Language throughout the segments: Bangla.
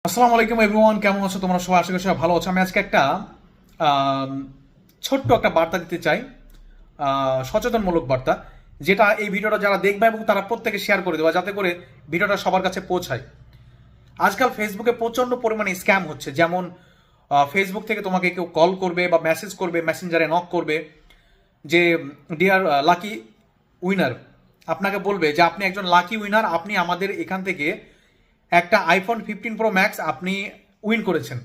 আসসালামু আলাইকুম এভরিওয়ান, কেমন আছো তোমরা সবাই? আশা করি সবাই ভালো আছো। আমি আজকে একটা আম, ছোট্ট একটা বার্তা দিতে চাই, সচেতনমূলক বার্তা, যেটা এই ভিডিওটা যারা দেখবে এবং তারা প্রত্যেকে শেয়ার করে দেওয়া, যাতে করে ভিডিওটা সবার কাছে পৌঁছায়। আজকাল ফেসবুকে প্রচণ্ড পরিমাণে স্ক্যাম হচ্ছে। যেমন ফেসবুক থেকে তোমাকে কেউ কল করবে বা মেসেজ করবে, মেসেঞ্জারে নক করবে যে ডিয়ার লাকি উইনার, আপনাকে বলবে যে আপনি একজন লাকি উইনার, আপনি আমাদের এখান থেকে একটা আইফোন 15 প্রো ম্যাক্স আপনি উইন করেছেন।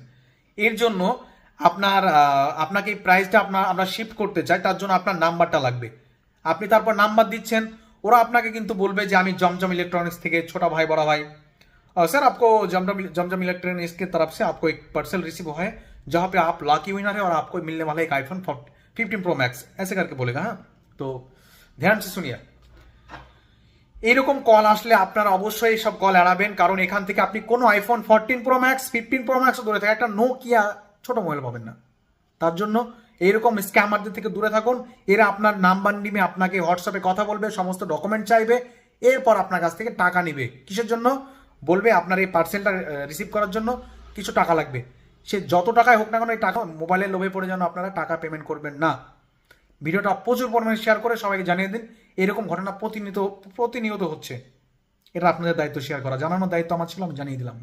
এর জন্য আপনাকে এই প্রাইসটা আমরা শিফট করতে চাই, তার জন্য আপনার নাম্বারটা লাগবে। আপনি তারপর নাম্বার দিচ্ছেন, ওরা আপনাকে কিন্তু বলবে যে আমি জমজম ইলেকট্রনিক্স থেকে ছোটা ভাই बड़ा भाई, सर आपको जमजम जमजम इलेक्ट्रॉनिक्स की तरफ से आपको एक पार्सल रिसीव हुआ है जहाँ पे आप लाकी विनर है और आपको मिलने वाला है एक आईफोन 15 प्रो मैक्स, ऐसे करके बोलेगा। हाँ, तो ध्यान से सुनिए। এরকম কল আসলে আপনারা অবশ্যই সব কল এড়াবেন, কারণ এখান থেকে আপনি কোনো iPhone 14 pro max 15 pro max দূরে থাকে, একটা নোকিয়া ছোট মোবাইল পাবেন না। তার জন্য এইরকম স্ক্যামারদের থেকে দূরে থাকুন। এরা আপনার নাম্বার নিবে, আপনাকে হোয়াটসঅ্যাপে কথা বলবে, সমস্ত ডকুমেন্ট চাইবে, এরপর আপনার কাছ থেকে টাকা নিবে। কিসের জন্য? বলবে আপনার এই পার্সেলটা রিসিভ করার জন্য কিছু টাকা লাগবে। সে যত টাকায় হোক না কেন, এই টাকা মোবাইলের লোভে পড়ে যেন আপনারা টাকা পেমেন্ট করবেন না। ভিডিওটা প্রচুর পরিমাণে শেয়ার করে সবাইকে জানিয়ে দিন। এরকম ঘটনা প্রতিনিয়ত প্রতিনিয়ত হচ্ছে। এটা আপনাদের দায়িত্ব শেয়ার করা, জানানোর দায়িত্ব আমার ছিল, আমি জানিয়ে দিলাম।